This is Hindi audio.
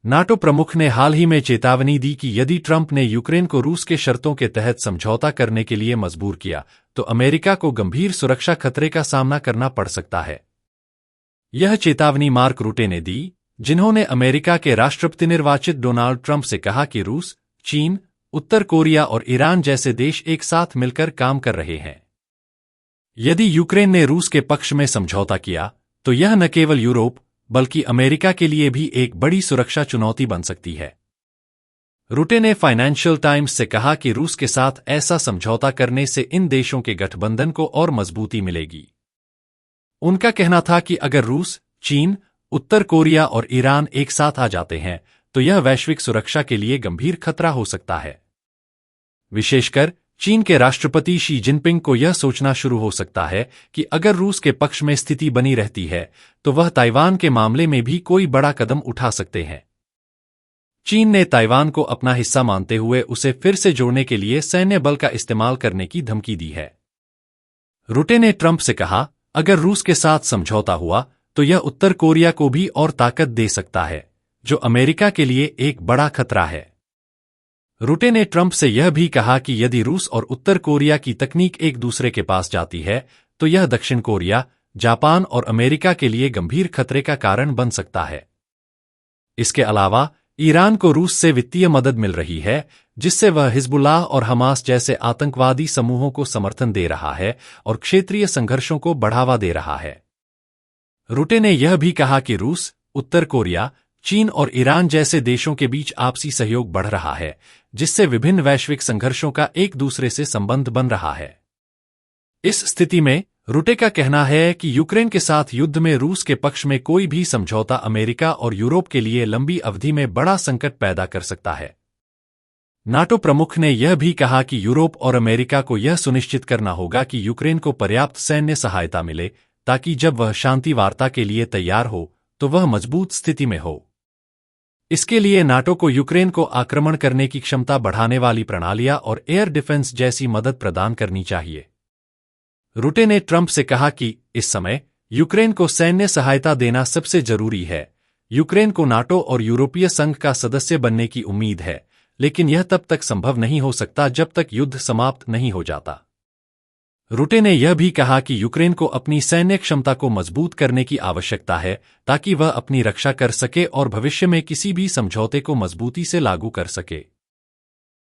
नाटो प्रमुख ने हाल ही में चेतावनी दी कि यदि ट्रंप ने यूक्रेन को रूस के शर्तों के तहत समझौता करने के लिए मजबूर किया तो अमेरिका को गंभीर सुरक्षा खतरे का सामना करना पड़ सकता है। यह चेतावनी मार्क रूटे ने दी, जिन्होंने अमेरिका के राष्ट्रपति निर्वाचित डोनाल्ड ट्रंप से कहा कि रूस, चीन, उत्तर कोरिया और ईरान जैसे देश एक साथ मिलकर काम कर रहे हैं। यदि यूक्रेन ने रूस के पक्ष में समझौता किया तो यह न केवल यूरोप बल्कि अमेरिका के लिए भी एक बड़ी सुरक्षा चुनौती बन सकती है। रूटे ने फाइनेंशियल टाइम्स से कहा कि रूस के साथ ऐसा समझौता करने से इन देशों के गठबंधन को और मजबूती मिलेगी। उनका कहना था कि अगर रूस, चीन, उत्तर कोरिया और ईरान एक साथ आ जाते हैं तो यह वैश्विक सुरक्षा के लिए गंभीर खतरा हो सकता है। विशेषकर चीन के राष्ट्रपति शी जिनपिंग को यह सोचना शुरू हो सकता है कि अगर रूस के पक्ष में स्थिति बनी रहती है तो वह ताइवान के मामले में भी कोई बड़ा कदम उठा सकते हैं। चीन ने ताइवान को अपना हिस्सा मानते हुए उसे फिर से जोड़ने के लिए सैन्य बल का इस्तेमाल करने की धमकी दी है। रूटे ने ट्रंप से कहा, अगर रूस के साथ समझौता हुआ तो यह उत्तर कोरिया को भी और ताकत दे सकता है, जो अमेरिका के लिए एक बड़ा खतरा है। रूटे ने ट्रंप से यह भी कहा कि यदि रूस और उत्तर कोरिया की तकनीक एक दूसरे के पास जाती है तो यह दक्षिण कोरिया, जापान और अमेरिका के लिए गंभीर खतरे का कारण बन सकता है। इसके अलावा ईरान को रूस से वित्तीय मदद मिल रही है, जिससे वह हिजबुल्लाह और हमास जैसे आतंकवादी समूहों को समर्थन दे रहा है और क्षेत्रीय संघर्षों को बढ़ावा दे रहा है। रूटे ने यह भी कहा कि रूस, उत्तर कोरिया, चीन और ईरान जैसे देशों के बीच आपसी सहयोग बढ़ रहा है, जिससे विभिन्न वैश्विक संघर्षों का एक दूसरे से संबंध बन रहा है। इस स्थिति में रूटे का कहना है कि यूक्रेन के साथ युद्ध में रूस के पक्ष में कोई भी समझौता अमेरिका और यूरोप के लिए लंबी अवधि में बड़ा संकट पैदा कर सकता है। नाटो प्रमुख ने यह भी कहा कि यूरोप और अमेरिका को यह सुनिश्चित करना होगा कि यूक्रेन को पर्याप्त सैन्य सहायता मिले, ताकि जब वह शांति वार्ता के लिए तैयार हो तो वह मजबूत स्थिति में हो। इसके लिए नाटो को यूक्रेन को आक्रमण करने की क्षमता बढ़ाने वाली प्रणालियां और एयर डिफेंस जैसी मदद प्रदान करनी चाहिए। रूटे ने ट्रंप से कहा कि इस समय यूक्रेन को सैन्य सहायता देना सबसे जरूरी है। यूक्रेन को नाटो और यूरोपीय संघ का सदस्य बनने की उम्मीद है, लेकिन यह तब तक संभव नहीं हो सकता जब तक युद्ध समाप्त नहीं हो जाता। रूटे ने यह भी कहा कि यूक्रेन को अपनी सैन्य क्षमता को मजबूत करने की आवश्यकता है, ताकि वह अपनी रक्षा कर सके और भविष्य में किसी भी समझौते को मजबूती से लागू कर सके।